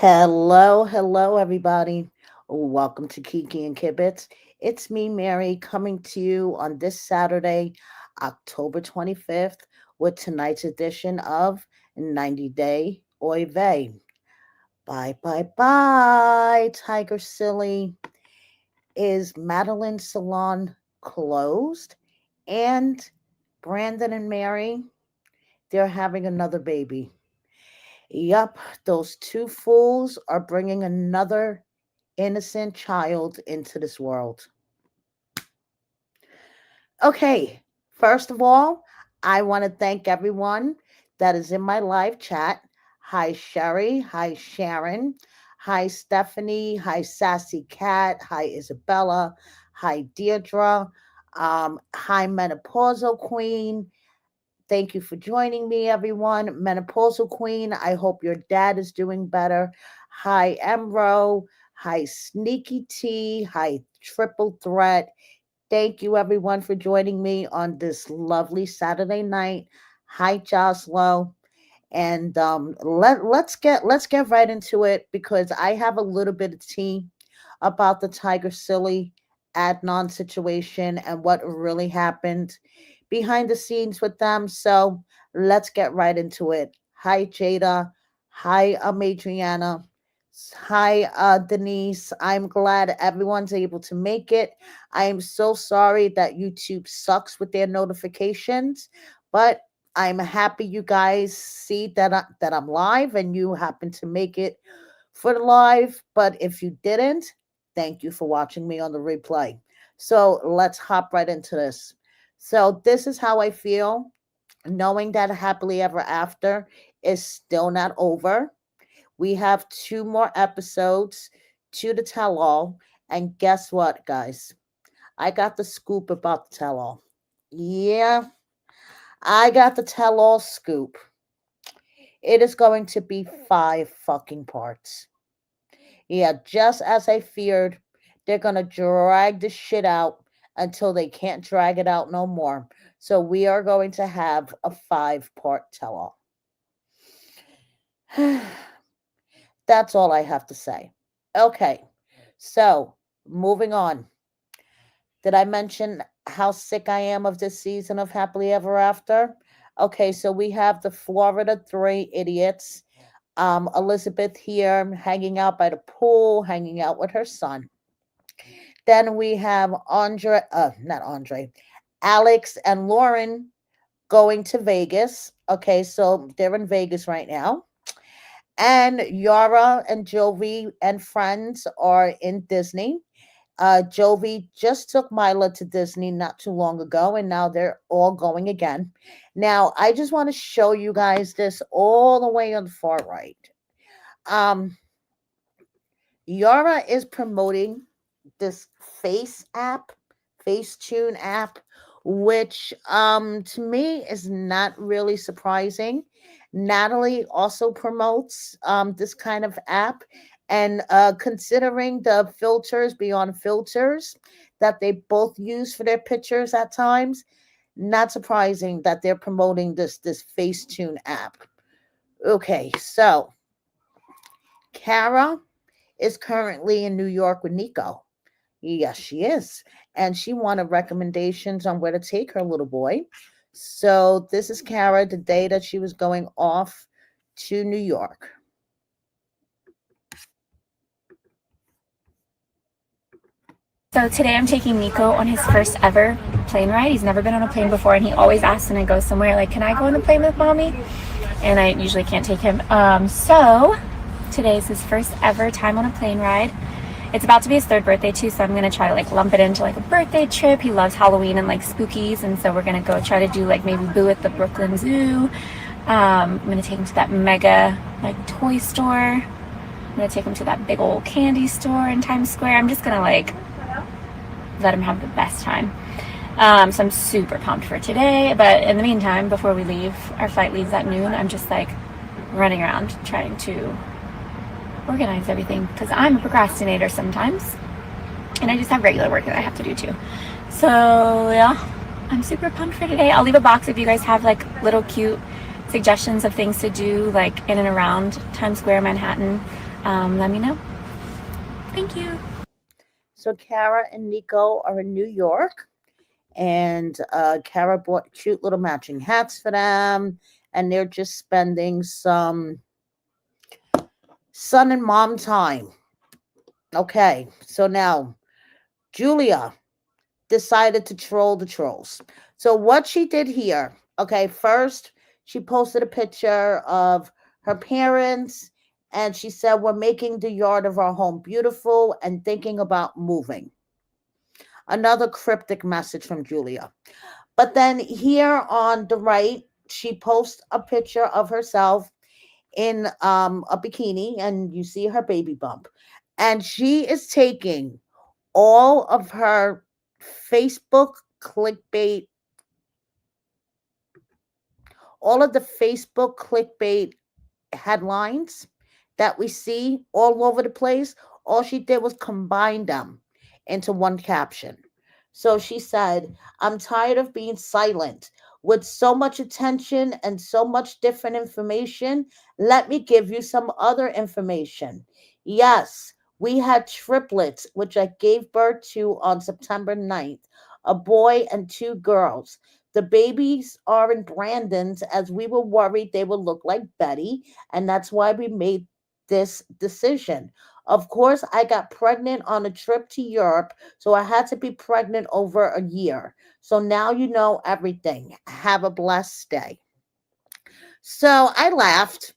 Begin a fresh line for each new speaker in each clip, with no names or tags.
Hello, everybody. Welcome to Kiki and Kibitz. It's me, Mary, coming to you on this Saturday, October 25th, with tonight's edition of 90 Day Oy Vey. Bye, TigerSilly. Is Madeline's salon closed? And Brandon and Mary, they're having another baby. Yup, those two fools are bringing another innocent child into this world. Okay, first of all, I want to thank everyone that is in my live chat. Hi, Sherry. Hi, Sharon. Hi, Stephanie. Hi, Sassy Cat. Hi, Isabella. Hi, Deirdre. Hi, Menopausal Queen. Thank you for joining me, everyone. Menopausal Queen, I hope your dad is doing better. Hi, Emro. Hi, Sneaky T. Hi, Triple Threat. Thank you, everyone, for joining me on this lovely Saturday night. Hi, Joslo. And let's get right into it because I have a little bit of tea about the Tiger Silly Adnan situation and what really happened behind the scenes with them. So let's get right into it. Hi, Jada. Hi, Adriana. Hi, Denise. I'm glad everyone's able to make it. I am so sorry that YouTube sucks with their notifications, but I'm happy you guys see that I'm live and you happen to make it for the live. But if you didn't, thank you for watching me on the replay. So let's hop right into this. So this is how I feel, knowing that happily ever after is still not over. We have two more episodes to the tell all. And guess what, guys? I got the scoop about the tell all. Yeah, I got the tell all scoop. It is going to be five fucking parts. Yeah, just as I feared, they're going to drag the shit out until they can't drag it out no more. So we are going to have a five-part tell all. That's all I have to say. Okay, so moving on. Did I mention how sick I am of this season of Happily Ever After? Okay, so we have the Florida Three Idiots. Elizabeth here hanging out by the pool, hanging out with her son. Then we have not Andre, Alex and Lauren going to Vegas. Okay, so they're in Vegas right now. And Yara and Jovi and friends are in Disney. Jovi just took Mila to Disney not too long ago, and now they're all going again. Now, I just want to show you guys this all the way on the far right. Um, Yara is promoting this Facetune app, which to me is not really surprising. Natalie also promotes this kind of app, and considering the filters beyond filters that they both use for their pictures at times, not surprising that they're promoting this Facetune app. Okay, so Kara is currently in New York with Nico. Yes, she is. And she wanted recommendations on where to take her little boy. So this is Kara the day that she was going off to New York.
So today I'm taking Nico on his first ever plane ride. He's never been on a plane before, and he always asks when I go somewhere, like, can I go on the plane with mommy? And I usually can't take him. So today is his first ever time on a plane ride. It's about to be his third birthday too, so I'm gonna try to like lump it into like a birthday trip. He loves Halloween and like spookies, and so we're gonna go try to do like maybe Boo at the Brooklyn Zoo. I'm gonna take him to that mega like toy store. I'm gonna take him to that big old candy store in Times Square. I'm just gonna like let him have the best time. So I'm super pumped for today. But in the meantime, before we leave, our flight leaves at noon. I'm just like running around trying to organize everything because I'm a procrastinator sometimes, and I just have regular work that I have to do too. So yeah, I'm super pumped for today. I'll leave a box if you guys have like little cute suggestions of things to do like in and around Times Square, Manhattan. let me know. Thank you.
So Kara and Nico are in New York, and Kara bought cute little matching hats for them, and they're just spending some son and mom time. Okay, so now Julia decided to troll the trolls. So what she did here, okay, first she posted a picture of her parents, and she said, "We're making the yard of our home beautiful and thinking about moving." Another cryptic message from Julia. But then here on the right, she posts a picture of herself in a bikini, and you see her baby bump. And she is taking all of her Facebook clickbait, all of the Facebook clickbait headlines that we see all over the place. All she did was combine them into one caption. So she said, "I'm tired of being silent. With so much attention and so much different information, let me give you some other information. Yes, we had triplets, which I gave birth to on September 9th, a boy and two girls. The babies are in Brandon's as we were worried they would look like Betty, and that's why we made this decision. Of course, I got pregnant on a trip to Europe, so I had to be pregnant over a year. So now you know everything. Have a blessed day." So I laughed.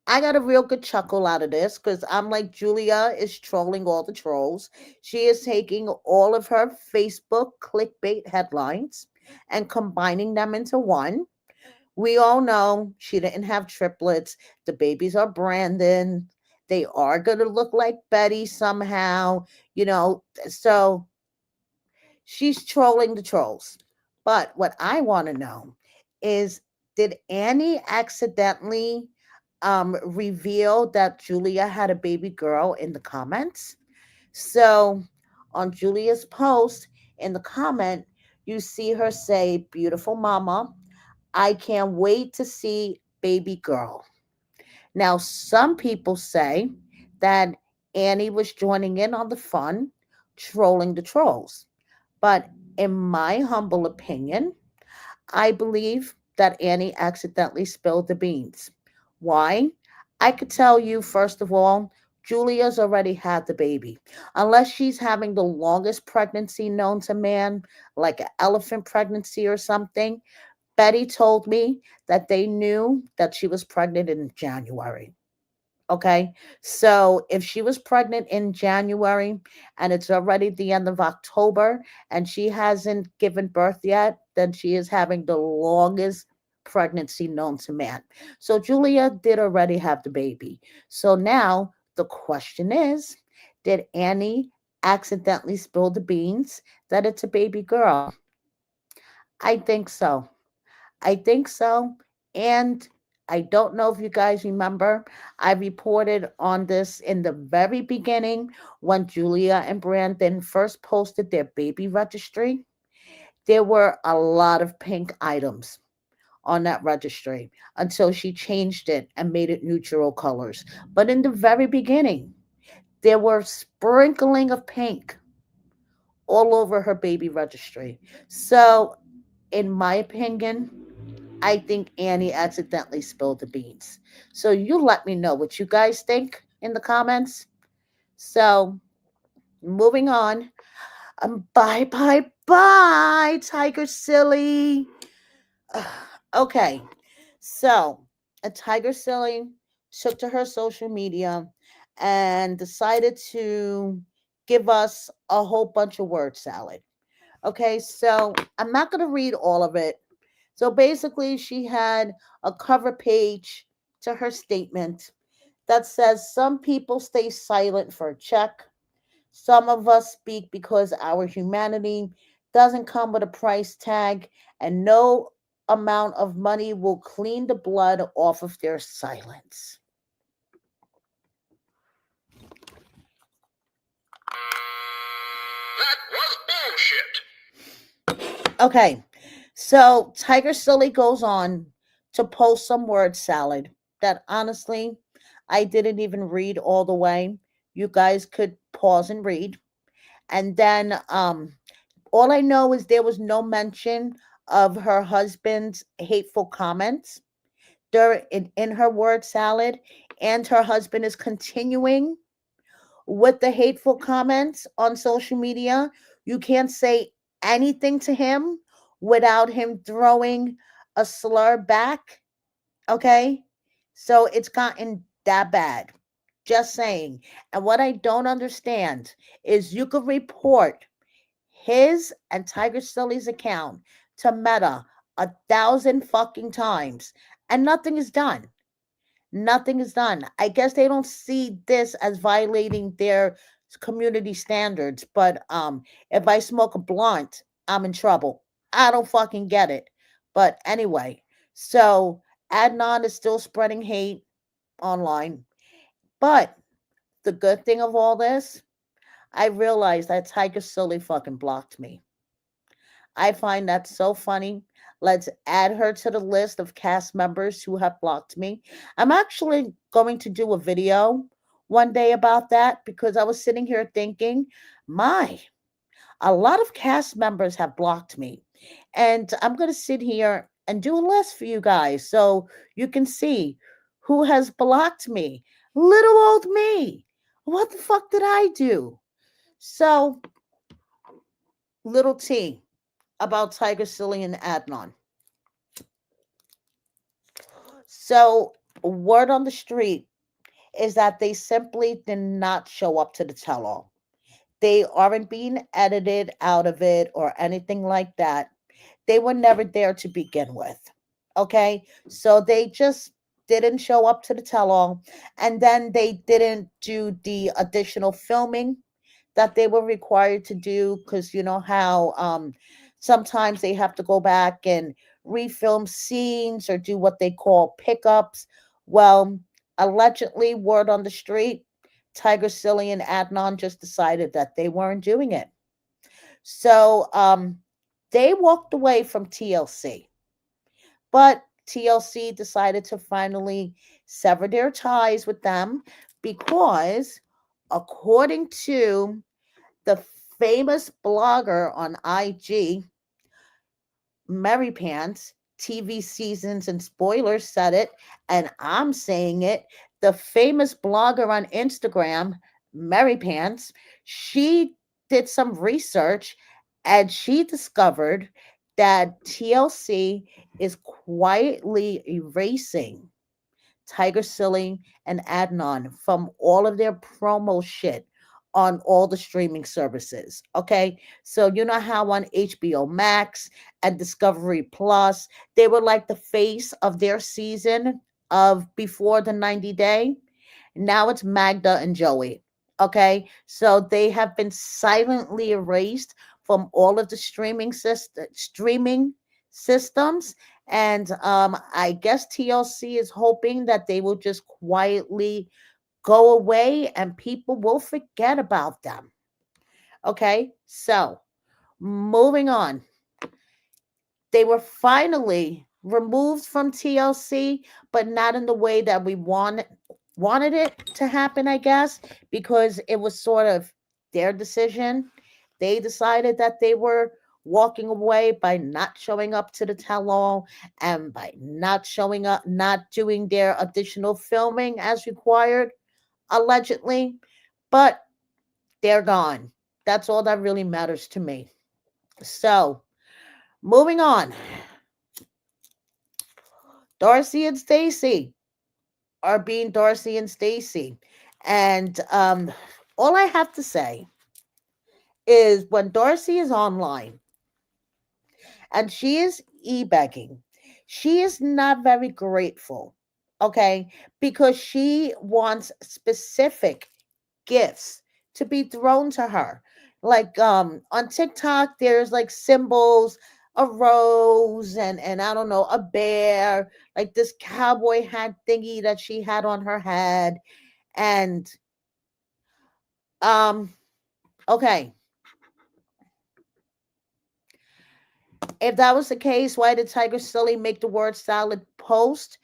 I got a real good chuckle out of this because I'm like, Julia is trolling all the trolls. She is taking all of her Facebook clickbait headlines and combining them into one. We all know she didn't have triplets. The babies are Brandon. They are going to look like Betty somehow, you know. So she's trolling the trolls. But what I want to know is, did Annie accidentally reveal that Julia had a baby girl in the comments? So on Julia's post in the comment, you see her say, "Beautiful mama. I can't wait to see baby girl." Now, some people say that Annie was joining in on the fun, trolling the trolls. But in my humble opinion, I believe that Annie accidentally spilled the beans. Why? I could tell you, first of all, Julia's already had the baby. Unless she's having the longest pregnancy known to man, like an elephant pregnancy or something, Betty told me that they knew that she was pregnant in January. Okay. So if she was pregnant in January and it's already the end of October and she hasn't given birth yet, then she is having the longest pregnancy known to man. So Julia did already have the baby. So now the question is, did Annie accidentally spill the beans that it's a baby girl? I think so. I think so. And I don't know if you guys remember, I reported on this in the very beginning when Julia and Brandon first posted their baby registry. There were a lot of pink items on that registry until she changed it and made it neutral colors. But in the very beginning, there were sprinkling of pink all over her baby registry. So, in my opinion, I think Annie accidentally spilled the beans. So you let me know what you guys think in the comments. So moving on. Bye, bye, bye, TigerSilly. Okay. So a TigerSilly took to her social media and decided to give us a whole bunch of word salad. Okay, so I'm not going to read all of it. So basically, she had a cover page to her statement that says, "Some people stay silent for a check. Some of us speak because our humanity doesn't come with a price tag, and no amount of money will clean the blood off of their silence."
That was bullshit.
Okay, so Tiger Silly goes on to post some word salad that honestly I didn't even read all the way. You guys could pause and read. And then all I know is there was no mention of her husband's hateful comments during in her word salad, and her husband is continuing with the hateful comments on social media. You can't say anything to him without him throwing a slur back. Okay. So it's gotten that bad. Just saying. And what I don't understand is you could report his and TigerSilly's account to Meta 1,000 fucking times and nothing is done. Nothing is done. I guess they don't see this as violating their community standards. But if I smoke a blunt, I'm in trouble. I don't fucking get it. But anyway, so Adnan is still spreading hate online. But the good thing of all this, I realized that Tiger Silly fucking blocked me. I find that so funny. Let's add her to the list of cast members who have blocked me. I'm actually going to do a video one day about that because I was sitting here thinking, my, a lot of cast members have blocked me. And I'm going to sit here and do a list for you guys so you can see who has blocked me. Little old me. What the fuck did I do? So, little T about TigerSilly and Adnan. So, word on the street is that they simply did not show up to the tell all. They aren't being edited out of it or anything like that. They were never there to begin with. Okay? So they just didn't show up to the tell all. And then they didn't do the additional filming that they were required to do because you know how sometimes they have to go back and refilm scenes or do what they call pickups. Well, allegedly, word on the street, TigerSilly and Adnan just decided that they weren't doing it. So they walked away from TLC, but TLC decided to finally sever their ties with them because, according to the famous blogger on IG, Mary Pants, TV seasons and spoilers said it, and I'm saying it. The famous blogger on Instagram, Mary Pants, she did some research and she discovered that TLC is quietly erasing TigerSilly and Adnan from all of their promo shit on all the streaming services. Okay. So, you know how on HBO Max and Discovery Plus, they were like the face of their season of before the 90 day? Now it's Magda and Joey. Okay. So they have been silently erased from all of the streaming systems. And I guess TLC is hoping that they will just quietly go away and people will forget about them. Okay. So moving on, they were finally removed from TLC, but not in the way that we wanted it to happen, I guess, because it was sort of their decision. They decided that they were walking away by not showing up to the tell-all and by not showing up, not doing their additional filming as required, allegedly. But they're gone. That's all that really matters to me. So, moving on. Darcey and Stacey are being Darcey and Stacey. And all I have to say is when Darcey is online and she is e-begging, she is not very grateful, okay? Because she wants specific gifts to be thrown to her. Like on TikTok, there's like symbols, a rose and I don't know, a bear, like this cowboy hat thingy that she had on her head. And um okay, if that was the case, why did Tiger Silly make the word salad post?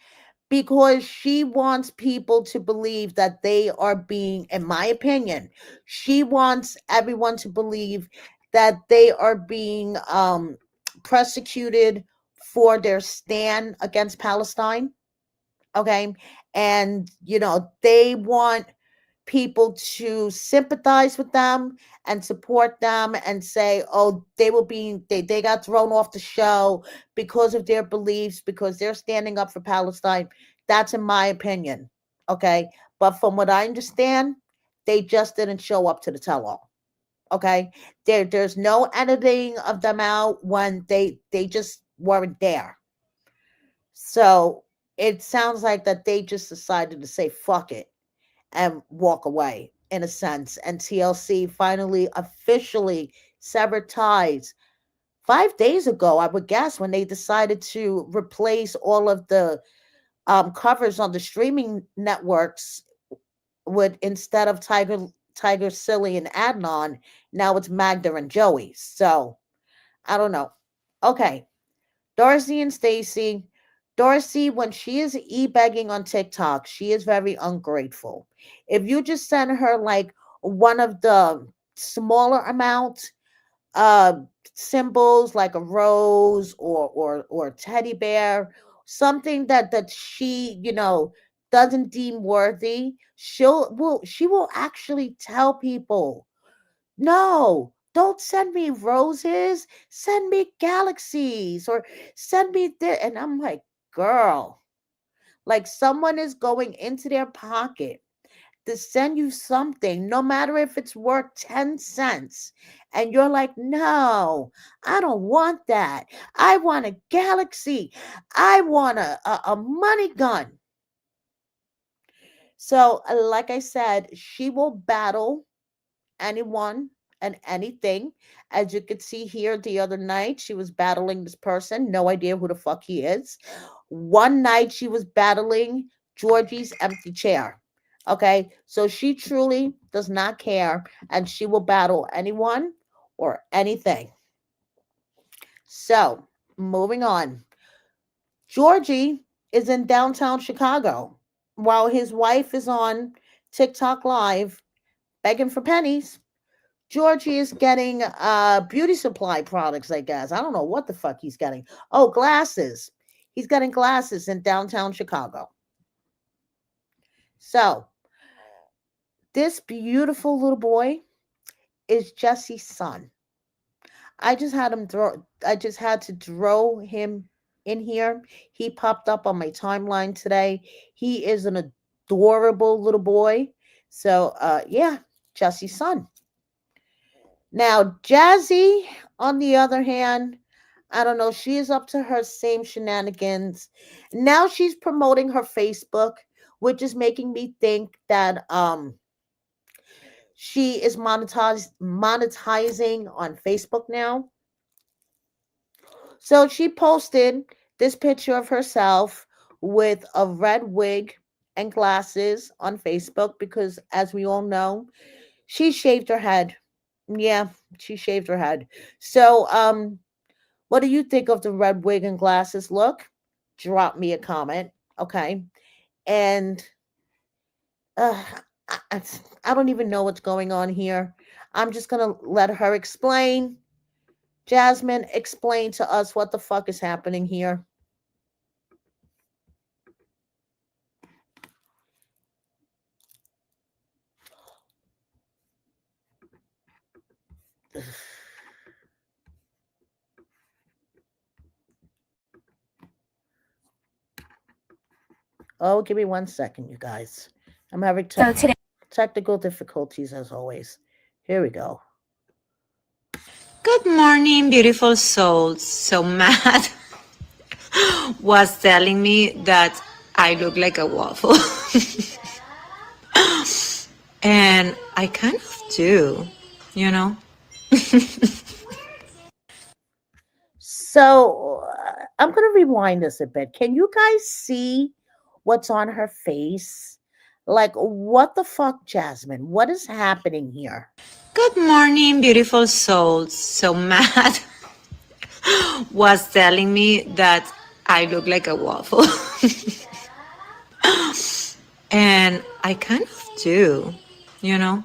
because she wants people to believe that they are being, in my opinion, she wants everyone to believe that they are being persecuted for their stand against Palestine. Okay. And, they want people to sympathize with them and support them and say, oh, they got thrown off the show because of their beliefs, because they're standing up for Palestine. That's in my opinion. Okay. But from what I understand, they just didn't show up to the tell-all. Okay. There's no editing of them out when they just weren't there. So it sounds like that they just decided to say fuck it and walk away in a sense. And TLC finally officially severed ties 5 days ago, I would guess, when they decided to replace all of the covers on the streaming networks with, instead of TigerSilly and Adnan, now it's Magda and Joey. So I don't know. Okay, Darcey and Stacey. Darcey, when she is e-begging on TikTok, she is very ungrateful. If you just send her like one of the smaller amount uh symbols, like a rose or a teddy bear, something that she, doesn't deem worthy, she will actually tell people, no, don't send me roses. Send me galaxies, or send me this. And I'm like, girl, like someone is going into their pocket to send you something, no matter if it's worth 10 cents. And you're like, no, I don't want that. I want a galaxy. I want a money gun. So, like I said, she will battle anyone and anything. As you could see here the other night, she was battling this person, no idea who the fuck he is. One night she was battling Georgie's empty chair. Okay, so she truly does not care and she will battle anyone or anything. So, moving on. Georgie is in downtown Chicago while his wife is on TikTok Live begging for pennies. Georgie is getting beauty supply products, I guess. I don't know what the fuck he's getting. Oh, glasses. He's getting glasses in downtown Chicago. So, this beautiful little boy is Jesse's son. I just had to throw him in here. He popped up on my timeline today. He is an adorable little boy. So, yeah, Jesse's son. Now, Jazzy, on the other hand, I don't know, she is up to her same shenanigans. Now she's promoting her Facebook, which is making me think that she is monetizing on Facebook now. So she posted this picture of herself with a red wig and glasses on Facebook because, as we all know, she shaved her head. Yeah, she shaved her head. So, what do you think of the red wig and glasses look? Drop me a comment, okay? And uh, I don't even know what's going on here. I'm just gonna let her explain. Jasmine, explain to us what the fuck is happening here. Oh, give me 1 second, you guys. I'm having
So today,
technical difficulties as always. Here we go.
Good morning, beautiful souls. So Matt was telling me that I look like a waffle. And I kind of do, you know?
So I'm going to rewind this a bit. Can you guys see what's on her face? Like, what the fuck, Jasmine? What is happening here?
Good morning, beautiful souls. So Matt was telling me that I look like a waffle. And I kind of do, you know?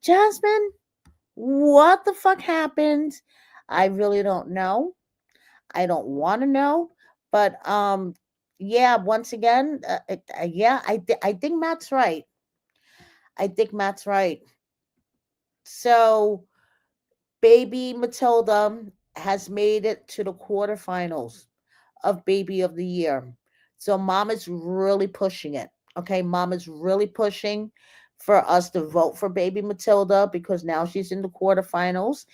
Jasmine, what the fuck happened? I really don't know. I don't want to know, but yeah, once again, yeah, I think Matt's right. I think Matt's right. So, baby Matilda has made it to the quarterfinals of Baby of the Year. So, mom is really pushing it. Okay, mom is really pushing for us to vote for baby Matilda because now she's in the quarterfinals.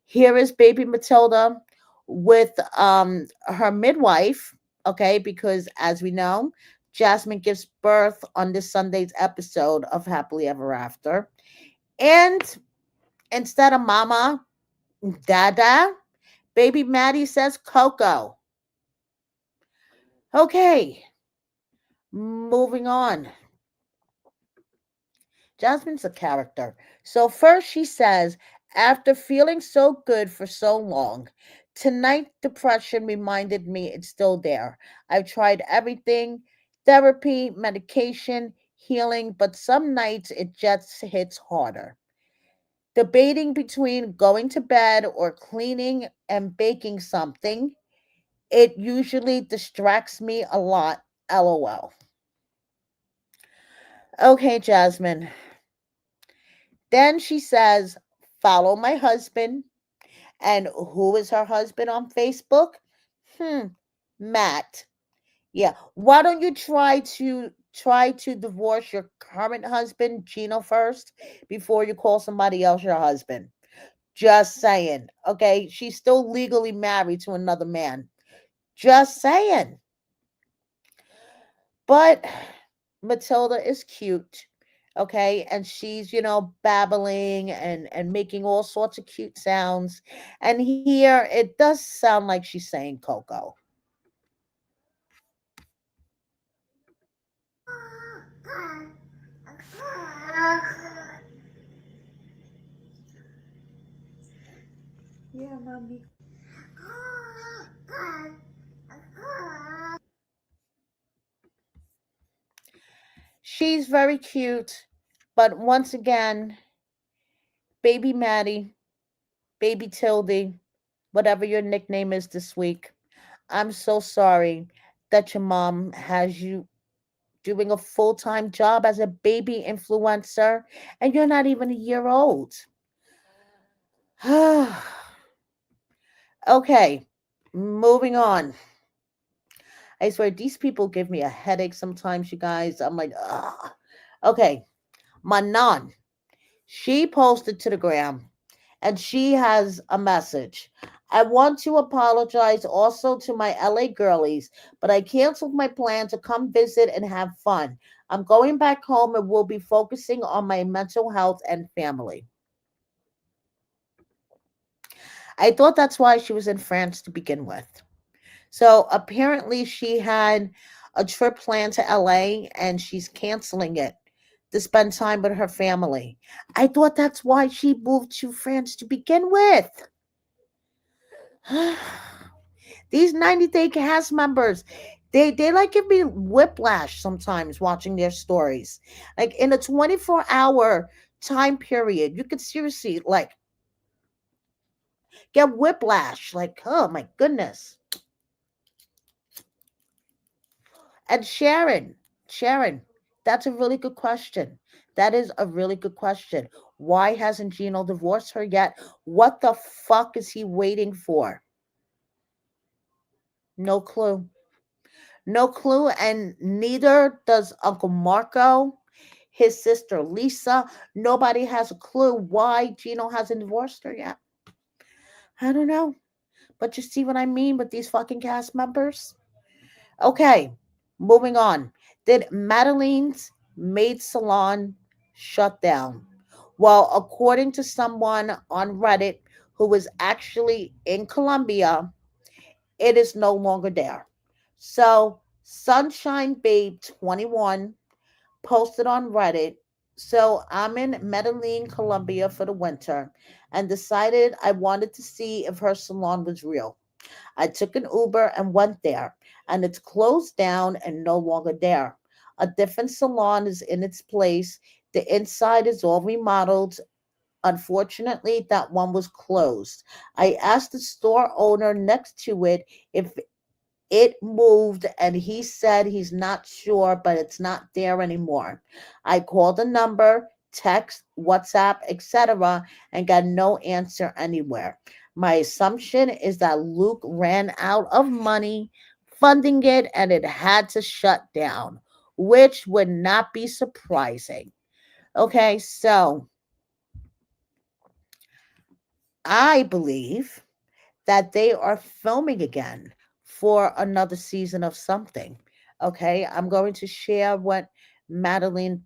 Here is baby Matilda with her midwife, okay, because as we know, Jasmine gives birth on this Sunday's episode of Happily Ever After. And instead of mama, dada, baby Maddie says Coco. Okay, moving on. Jasmine's a character. So first she says, after feeling so good for so long, tonight depression reminded me it's still there. I've tried everything, therapy, medication, healing, but some nights it just hits harder. Debating between going to bed or cleaning and baking something, it usually distracts me a lot. LOL. Okay, Jasmine. Then she says, follow my husband. And who is her husband on Facebook? Hmm, Matt. Yeah. Why don't you try to divorce your current husband, Gino, first before you call somebody else your husband? Just saying. Okay. She's still legally married to another man. Just saying. But Matilda is cute. Okay, and she's babbling and making all sorts of cute sounds, and here it does sound like she's saying Coco. Yeah, mommy. She's very cute, but once again, baby Maddie, baby Tildy, whatever your nickname is this week, I'm so sorry that your mom has you doing a full time job as a baby influencer and you're not even a year old. Okay, moving on. I swear, these people give me a headache sometimes, you guys. I'm like, ugh. Okay, my non, she posted to the gram and she has a message. I want to apologize also to my LA girlies, but I canceled my plan to come visit and have fun. I'm going back home and will be focusing on my mental health and family. I thought that's why she was in France to begin with. So apparently she had a trip planned to LA and she's canceling it to spend time with her family. I thought that's why she moved to France to begin with. These 90-day cast members, they like give me whiplash sometimes watching their stories. Like in a 24-hour time period, you could seriously like get whiplash. Like, oh my goodness. And Sharon, that's a really good question. That is a really good question. Why hasn't Gino divorced her yet? What the fuck is he waiting for? No clue. No clue. And neither does Uncle Marco, his sister Lisa. Nobody has a clue why Gino hasn't divorced her yet. I don't know. But you see what I mean with these fucking cast members? Okay, moving on. Did Madeline's maid salon shut down? Well, according to someone on Reddit who was actually in Colombia, it is no longer there. So, Sunshine Babe 21 posted on Reddit. So, I'm in Medellin, Colombia for the winter and decided I wanted to see if her salon was real. I took an Uber and went there, and it's closed down and no longer there. A different salon is in its place. The inside is all remodeled. Unfortunately, that one was closed. I asked the store owner next to it if it moved, and he said he's not sure, but it's not there anymore. I called the number, text, WhatsApp, etc., and got no answer anywhere. My assumption is that Luke ran out of money funding it and it had to shut down, which would not be surprising. Okay, so I believe that they are filming again for another season of something. Okay, I'm going to share what Madeline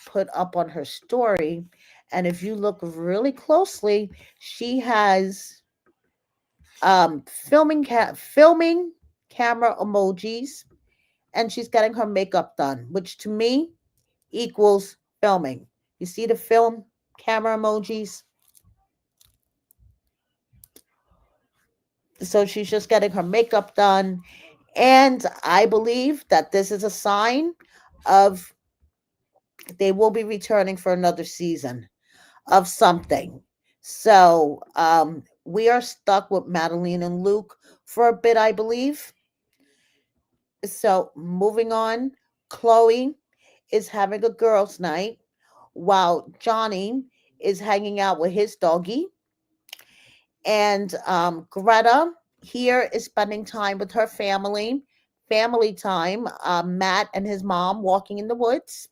put up on her story. And if you look really closely, she has filming camera emojis, and she's getting her makeup done, which to me equals filming. You see the film camera emojis? So she's just getting her makeup done. And I believe that this is a sign of they will be returning for another season of something. So we are stuck with Madeline and Luke for a bit, I believe. So moving on, Chloe is having a girls' night while Johnny is hanging out with his doggy. And Greta here is spending time with her family time. Matt and his mom walking in the woods.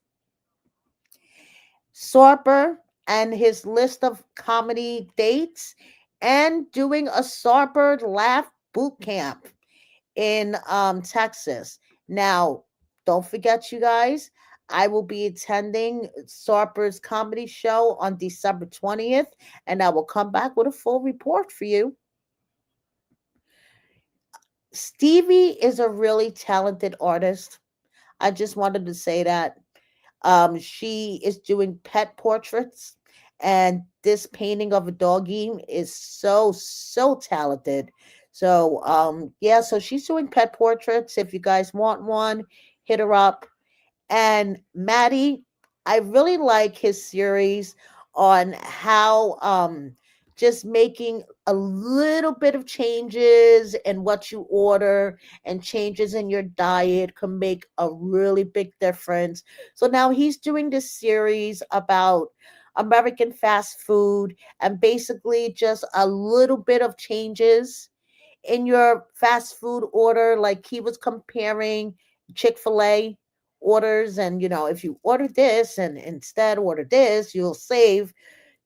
Sarper and his list of comedy dates, and doing a Sarper laugh boot camp in Texas. Now, don't forget, you guys, I will be attending Sarper's comedy show on December 20th, and I will come back with a full report for you. Stevie is a really talented artist. I just wanted to say that. She is doing pet portraits, and this painting of a doggy is so talented. So yeah, so she's doing pet portraits. If you guys want one, hit her up. And Maddie, I really like his series on how just making a little bit of changes in what you order and changes in your diet can make a really big difference. So now he's doing this series about American fast food and basically just a little bit of changes in your fast food order. Like he was comparing Chick-fil-A orders, and if you order this and instead order this, you'll save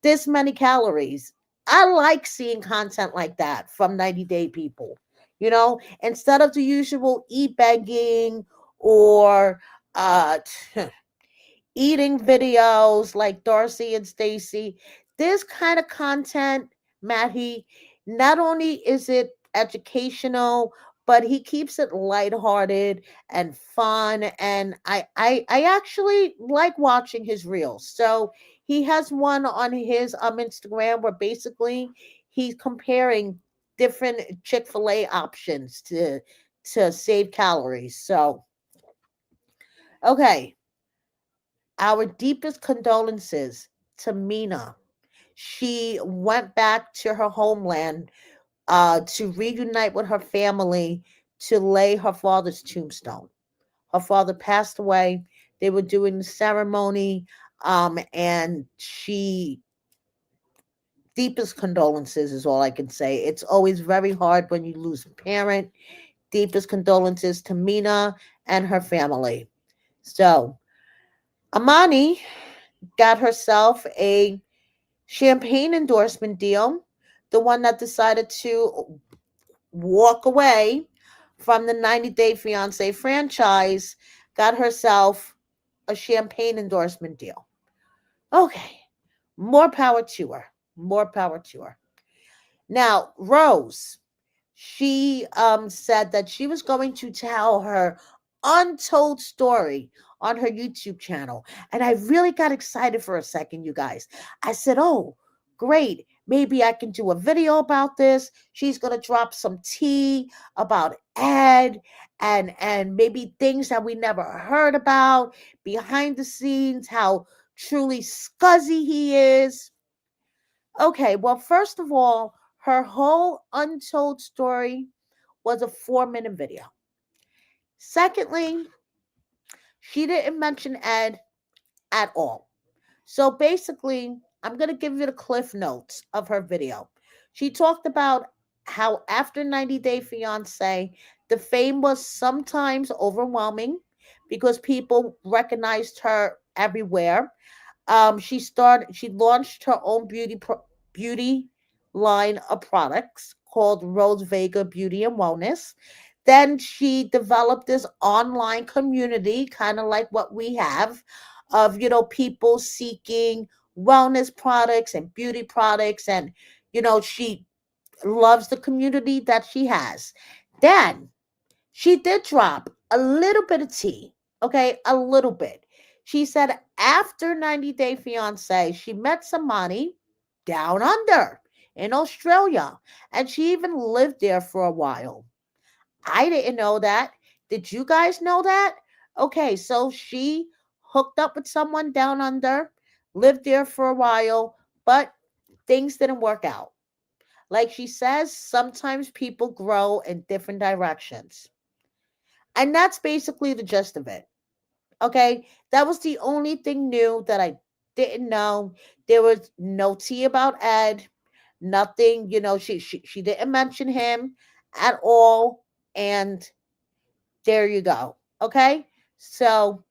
this many calories. I like seeing content like that from 90 Day People. Instead of the usual e-begging or uh eating videos like Darcey and Stacey. This kind of content, Matt, not only is it educational, but he keeps it lighthearted and fun. And I actually like watching his reels. So he has one on his Instagram where basically he's comparing different Chick-fil-A options to save calories. So okay, our deepest condolences to Mina. She went back to her homeland to reunite with her family to lay her father's tombstone. Her father passed away. They were doing the ceremony, and deepest condolences is all I can say. It's always very hard when you lose a parent. Deepest condolences to Mina and her family. So, Amani got herself a champagne endorsement deal, the one that decided to walk away from the 90 Day Fiancé franchise, got herself a champagne endorsement deal. Okay, more power to her. More power to her. Now, Rose, she said that she was going to tell her untold story on her YouTube channel. And I really got excited for a second, you guys. I said, oh, great. maybe I can do a video about this. She's going to drop some tea about Ed and maybe things that we never heard about behind the scenes, how truly scuzzy he is. Okay, well, first of all, her whole untold story was a 4-minute video. Secondly, she didn't mention Ed at all. So basically, I'm going to give you the cliff notes of her video. She talked about how after 90 Day Fiance, the fame was sometimes overwhelming because people recognized her everywhere. She launched her own beauty line of products called Rose Vega Beauty and Wellness. Then she developed this online community, kind of like what we have, of people seeking wellness products and beauty products, and she loves the community that she has. Then she did drop a little bit of tea, okay, a little bit. She said after 90 Day Fiance, she met somebody down under in Australia, and she even lived there for a while. I didn't know that. Did you guys know that? Okay, so she hooked up with someone down under, lived there for a while, but things didn't work out. Like she says, sometimes people grow in different directions. And that's basically the gist of it. Okay, that was the only thing new that I didn't know. There was no tea about Ed, nothing. She didn't mention him at all, and there you go. Okay, so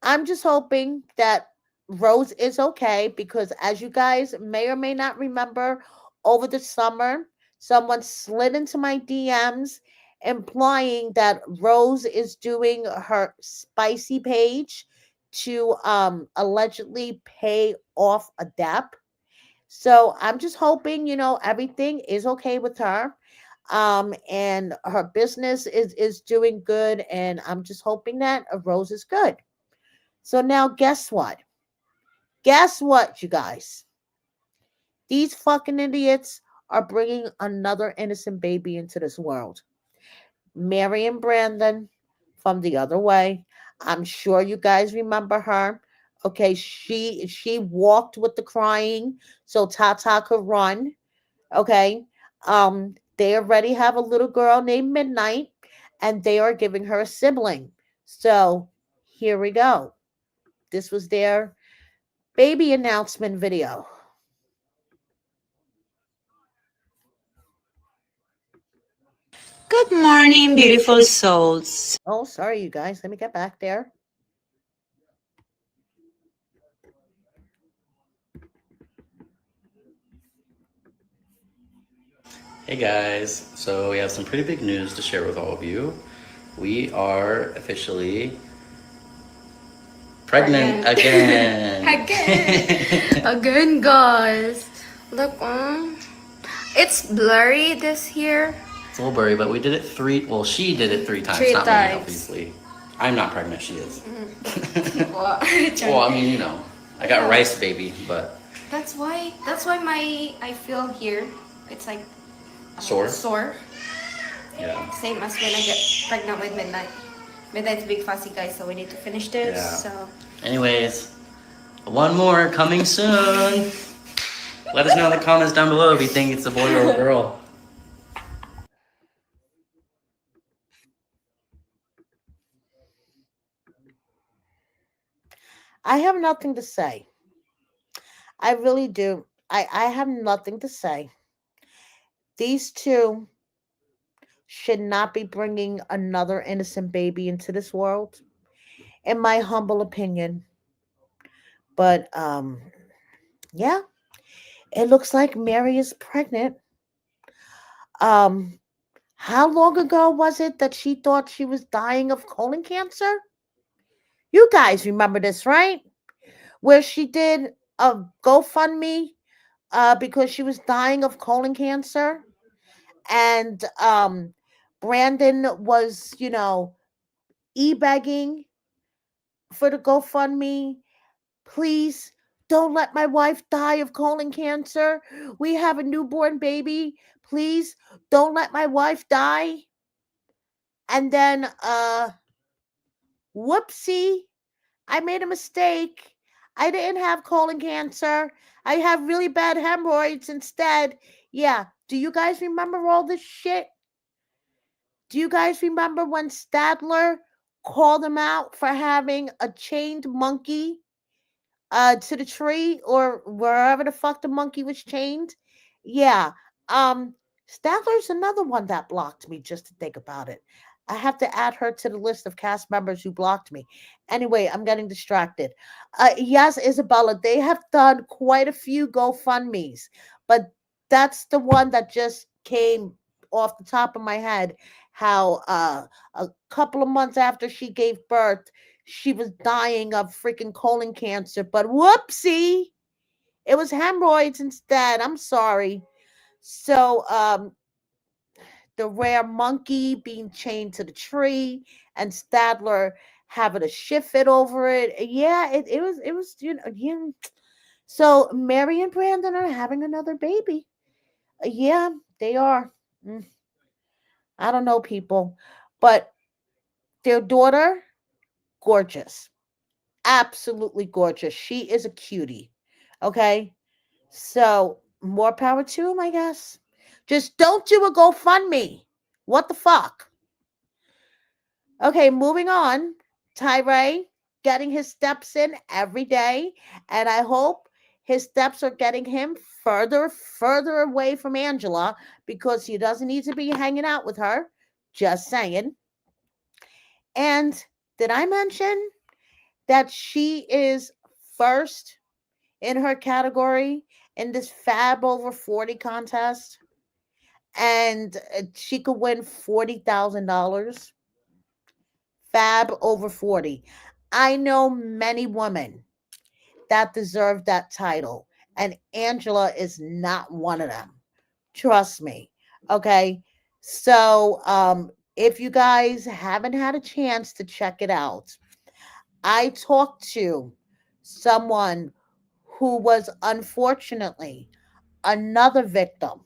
I'm just hoping that Rose is okay because, as you guys may or may not remember, over the summer, someone slid into my DMs implying that Rose is doing her spicy page to allegedly pay off a debt. So I'm just hoping, everything is okay with her. And her business is doing good, and I'm just hoping that Rose is good. So now guess what? Guess what, you guys? These fucking idiots are bringing another innocent baby into this world. Mary and Brandon from the other way. I'm sure you guys remember her. Okay, she walked with the crying so Tata could run. Okay. They already have a little girl named Midnight, and they are giving her a sibling. So here we go. This was their baby announcement video.
Good morning, beautiful souls.
Oh, sorry, you guys. Let me get back there.
Hey guys, so we have some pretty big news to share with all of you. We are officially pregnant again.
Again. Again, guys. Look, it's blurry this here.
It's a little blurry, but we did it she did it 3 times,
Three
not
times.
me, obviously. I'm not pregnant, she is.
Well,
Well, I mean, I got rice baby, but
That's why I feel here. It's like
sore. Yeah.
Same as when I get pregnant with Midnight. Midnight's big fussy, guys, so we need to finish this.
Yeah.
So
Anyways, one more coming soon. Let us know in the comments down below if you think it's a boy or a girl.
I have nothing to say. I really do. I have nothing to say. These two should not be bringing another innocent baby into this world, in my humble opinion. But yeah, it looks like Mary is pregnant. Um, how long ago was it that she thought she was dying of colon cancer? You guys remember this, right? Where she did a GoFundMe because she was dying of colon cancer, and Brandon was, e-begging for the GoFundMe. Please don't let my wife die of colon cancer. We have a newborn baby. Please don't let my wife die. And then, whoopsie, I made a mistake. I didn't have colon cancer. I have really bad hemorrhoids instead. Yeah. Do you guys remember all this shit? Do you guys remember when Stadler called him out for having a chained monkey to the tree or wherever the fuck the monkey was chained? Yeah. Um Stadler's another one that blocked me just to think about it. I have to add her to the list of cast members who blocked me. Anyway, I'm getting distracted. Yes, Isabella, they have done quite a few GoFundMe's, but that's the one that just came off the top of my head. How a couple of months after she gave birth, she was dying of freaking colon cancer, but whoopsie, it was hemorrhoids instead. I'm sorry. So, the rare monkey being chained to the tree and Stadler having a shit fit over it. Yeah, it was, yeah. So Mary and Brandon are having another baby. Yeah, they are. Mm, I don't know, people, but their daughter, gorgeous, absolutely gorgeous. She is a cutie. Okay, so more power to him, I guess. Just don't do a GoFundMe. What the fuck? Okay, moving on. Tyree getting his steps in every day, and I hope his steps are getting him further away from Angela because he doesn't need to be hanging out with her. Just saying. And did I mention that she is first in her category in this Fab Over 40 contest? And she could win $40,000. Fab Over 40. I know many women that deserve that title, and Angela is not one of them. Trust me. Okay. So, if you guys haven't had a chance to check it out, I talked to someone who was unfortunately another victim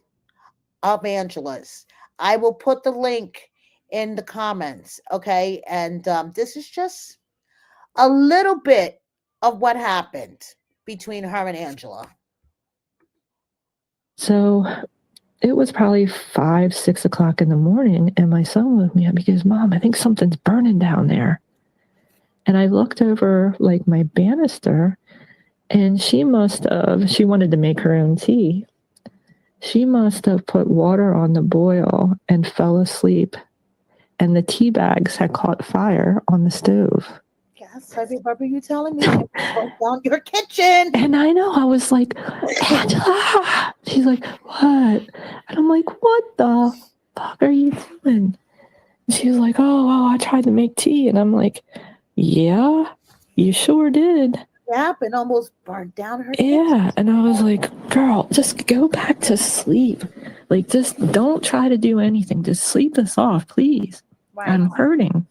of Angela's. I will put the link in the comments. Okay. And this is just a little bit of what happened between her and Angela.
So it was probably 5, 6 o'clock in the morning, and my son woke me up. He goes, "Mom, I think something's burning down there." And I looked over like my banister, and she wanted to make her own tea. She must have put water on the boil and fell asleep, and the tea bags had caught fire on the stove.
Yes, I remember you telling me you broke down your kitchen.
And I know, I was like, "Angela." She's like, "What?" And I'm like, "What the fuck are you doing?" And she was like, "Oh, I tried to make tea." And I'm like, "Yeah, you sure did."
Yep, and almost burned down her
Yeah. And I was like, "Girl, just go back to sleep. Like, just don't try to do anything. Just sleep this off, please.
Right.
I'm hurting."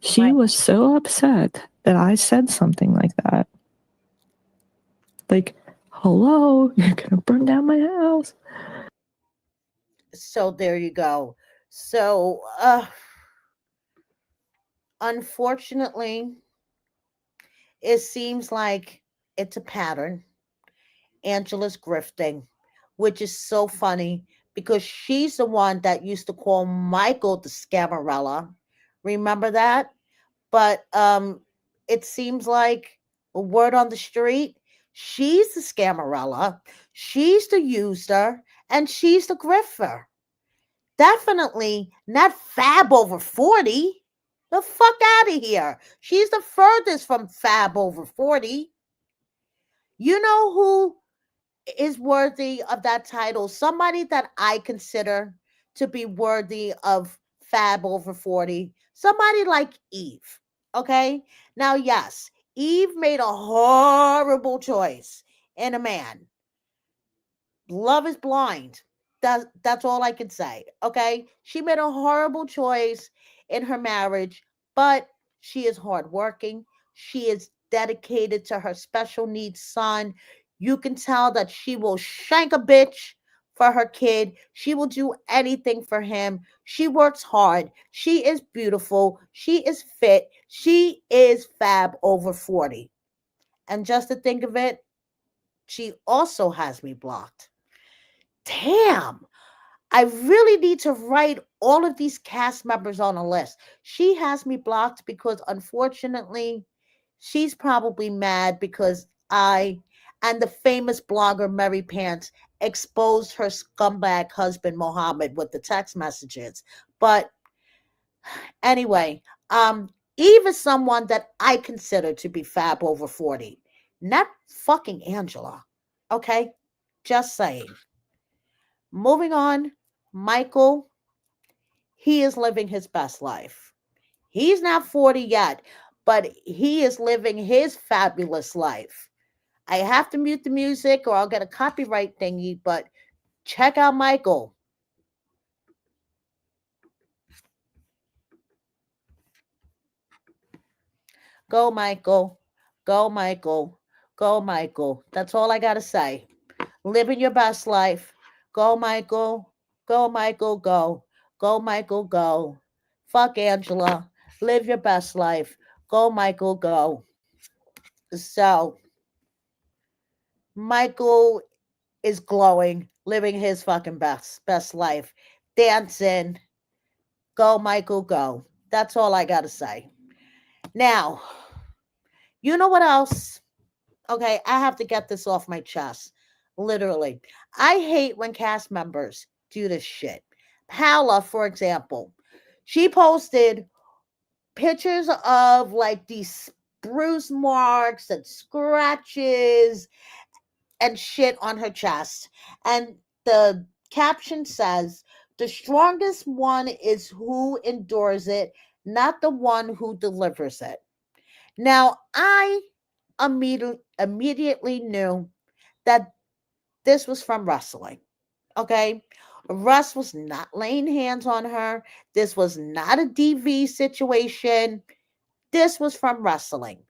She was so upset that I said something like that. Like, "Hello, you're going to burn down my house."
So there you go. So, unfortunately, it seems like it's a pattern. Angela's grifting, which is so funny because she's the one that used to call Michael the Scamarella. Remember that? But it seems like a word on the street. She's the Scamarella, she's the user, and she's the grifter. Definitely not Fab Over 40. The fuck out of here. She's the furthest from Fab Over 40. You know who is worthy of that title? Somebody that I consider to be worthy of Fab Over 40. Somebody like Eve. Okay? Now, yes, Eve made a horrible choice in a man. Love is blind. That's all I can say. Okay? She made a horrible choice in her marriage, but she is hardworking. She is dedicated to her special needs son. You can tell that she will shank a bitch for her kid. She will do anything for him. She works hard. She is beautiful. She is fit. She is fab over 40. And just to think of it, she also has me blocked. Damn. I really need to write all of these cast members on a list. She has me blocked because unfortunately, she's probably mad because I and the famous blogger Mary Pants exposed her scumbag husband Mohammed with the text messages. But anyway, Eve is someone that I consider to be fab over 40. Not fucking Angela. Okay? Just saying. Moving on, Michael, he is living his best life. He's not 40 yet, but he is living his fabulous life. I have to mute the music or I'll get a copyright thingy, but check out Michael. Go, Michael. Go, Michael. Go, Michael. That's all I got to say. Living your best life. Go, Michael. Go, Michael. Go. Go, Michael. Go. Fuck Angela. Live your best life. Go, Michael. Go. So, Michael is glowing, living his fucking best life, dancing. Go, Michael, go. That's all I gotta say. Now, you know what else? Okay, I have to get this off my chest. Literally, I hate when cast members do this shit. Paola, for example, she posted pictures of like these bruise marks and scratches and shit on her chest. And the caption says, the strongest one is who endures it, not the one who delivers it. Now, I immediately knew that this was from wrestling. Okay. Russ was not laying hands on her. This was not a DV situation. This was from wrestling.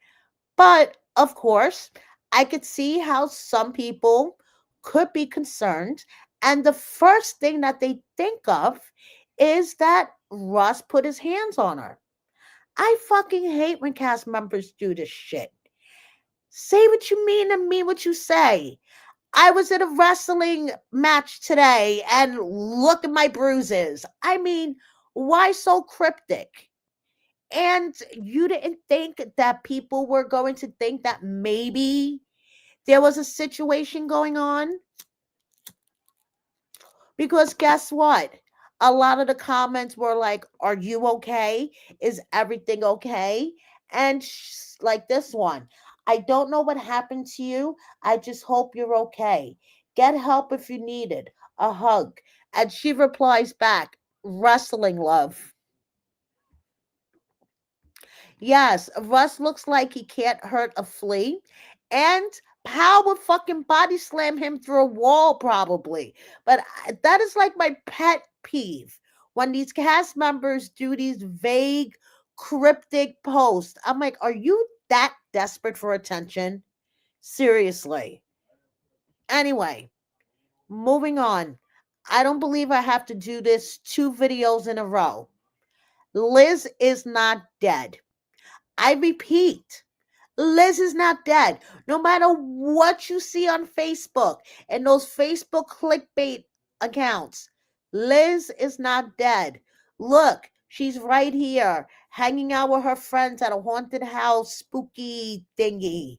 But of course, I could see how some people could be concerned. And the first thing that they think of is that Russ put his hands on her. I fucking hate when cast members do this shit. Say what you mean and mean what you say. I was in a wrestling match today and look at my bruises. I mean, why so cryptic? And you didn't think that people were going to think that maybe there was a situation going on? Because guess what? A lot of the comments were like, are you okay? Is everything okay? And like this one, I don't know what happened to you. I just hope you're okay. Get help if you need it. A hug. And she replies back, wrestling love. Yes, Russ looks like he can't hurt a flea. And Pal would fucking body slam him through a wall, probably. But that is like my pet peeve when these cast members do these vague, cryptic posts. I'm like, are you that desperate for attention? Seriously. Anyway, moving on. I don't believe I have to do this 2 videos in a row. Liz is not dead. I repeat, Liz is not dead. No matter what you see on Facebook and those Facebook clickbait accounts, Liz is not dead. Look, she's right here, hanging out with her friends at a haunted house spooky thingy.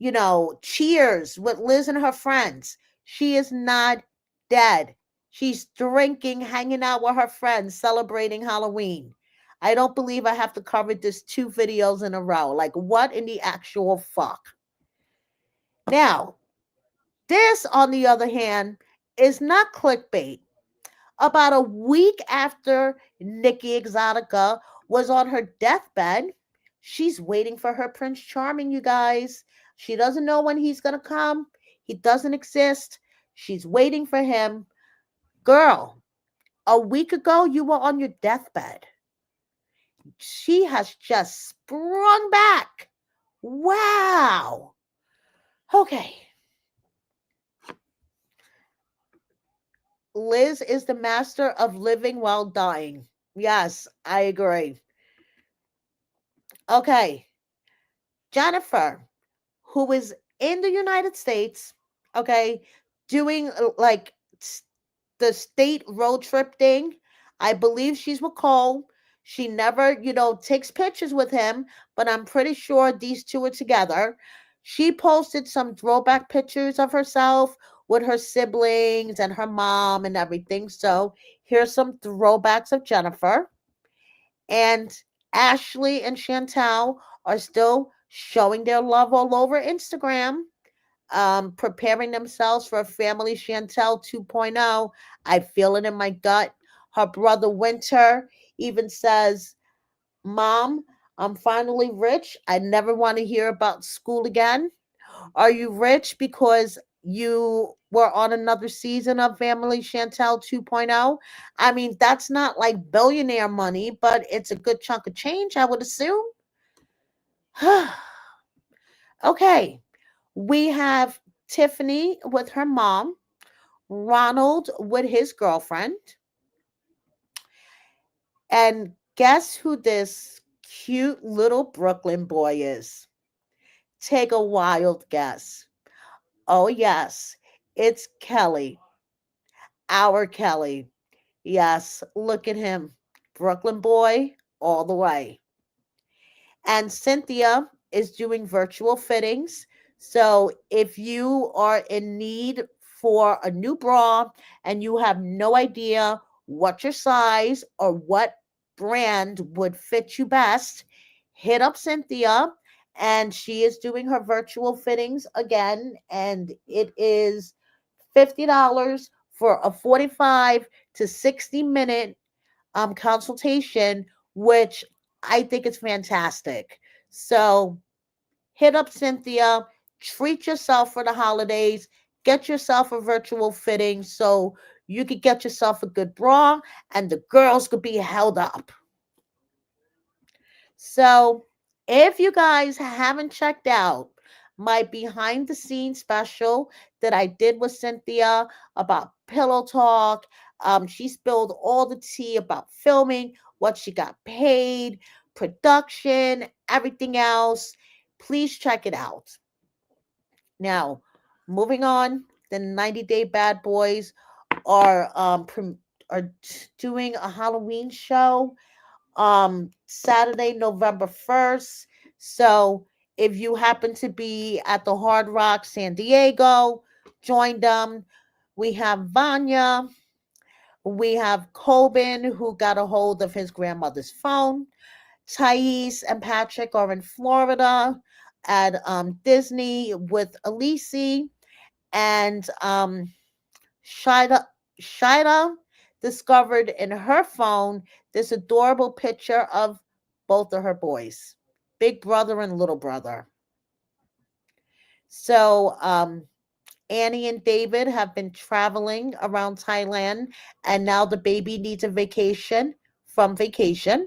You know, cheers with Liz and her friends. She is not dead. She's drinking, hanging out with her friends, celebrating Halloween. I don't believe I have to cover this 2 videos in a row. Like, what in the actual fuck? Now, this, on the other hand, is not clickbait. About a week after Nikki Exotica was on her deathbed, she's waiting for her Prince Charming, you guys. She doesn't know when he's going to come. He doesn't exist. She's waiting for him. Girl, a week ago, you were on your deathbed. She has just sprung back Wow. Okay. Liz is the master of living while dying. Yes, I agree. Okay. Jennifer, who is in the United States, okay, doing like the state road trip thing. I believe she's with Cole. She never, takes pictures with him, but I'm pretty sure these two are together. She posted some throwback pictures of herself with her siblings and her mom and everything. So here's some throwbacks of Jennifer. And Ashley and Chantal are still showing their love all over Instagram, preparing themselves for a family Chantel 2.0. I feel it in my gut. Her brother Winter even says, Mom, I'm finally rich. I never want to hear about school again. Are you rich because you were on another season of Family Chantel 2.0? I mean, that's not like billionaire money, but it's a good chunk of change, I would assume. Okay, we have Tiffany with her mom, Ronald with his girlfriend, and guess who this cute little Brooklyn boy is? Take a wild guess. Oh, yes, it's Kelly, our Kelly. Yes, look at him. Brooklyn boy all the way. And Cynthia is doing virtual fittings. So if you are in need for a new bra and you have no idea what your size or what brand would fit you best, hit up Cynthia, and she is doing her virtual fittings again, and it is $50 for a 45 to 60-minute consultation, which I think is fantastic. So hit up Cynthia, treat yourself for the holidays, get yourself a virtual fitting so you could get yourself a good bra and the girls could be held up. So if you guys haven't checked out my behind the scenes special that I did with Cynthia about pillow talk, she spilled all the tea about filming, what she got paid, production, everything else. Please check it out. Now, moving on, the 90 Day Bad Boys are doing a Halloween show Saturday, November 1st. So if you happen to be at the Hard Rock San Diego, join them. We have Vanya. We have Coben, who got a hold of his grandmother's phone. Thais and Patrick are in Florida at Disney with Elise. And Shida discovered in her phone this adorable picture of both of her boys, big brother and little brother. So Annie and David have been traveling around Thailand, and now the baby needs a vacation from vacation.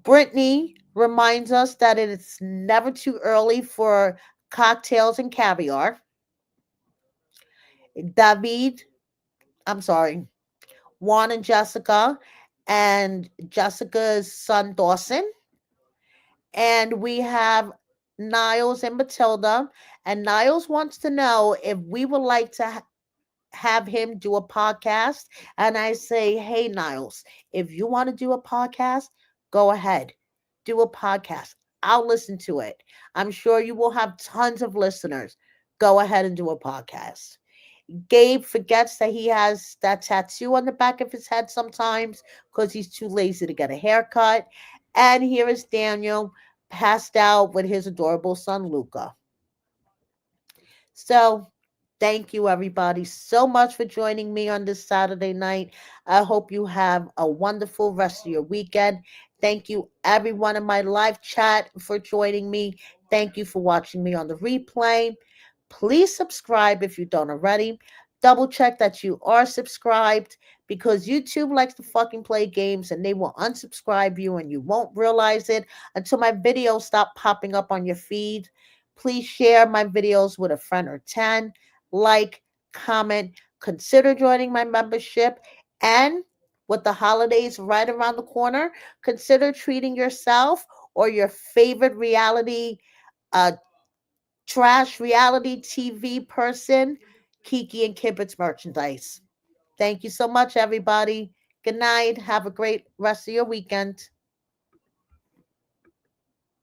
Brittany reminds us that it is never too early for cocktails and caviar. David, I'm sorry, Juan and Jessica, and Jessica's son Dawson. And we have Niles and Matilda. And Niles wants to know if we would like to have him do a podcast. And I say, hey, Niles, if you want to do a podcast, go ahead, do a podcast. I'll listen to it. I'm sure you will have tons of listeners. Go ahead and do a podcast. Gabe forgets that he has that tattoo on the back of his head sometimes because he's too lazy to get a haircut. And here is Daniel passed out with his adorable son Luca. So thank you everybody so much for joining me on this Saturday night. I hope you have a wonderful rest of your weekend. Thank you everyone in my live chat for joining me. Thank you for watching me on the replay. Please subscribe if you don't already. double check that you are subscribed, because YouTube likes to fucking play games and they will unsubscribe you and you won't realize it until my videos stop popping up on your feed. Please share my videos with a friend or 10. Like, comment, consider joining my membership. And with the holidays right around the corner, consider treating yourself or your favorite uh, trash reality TV person, Kiki and Kibitz merchandise. Thank you so much, everybody. Good night. Have a great rest of your weekend.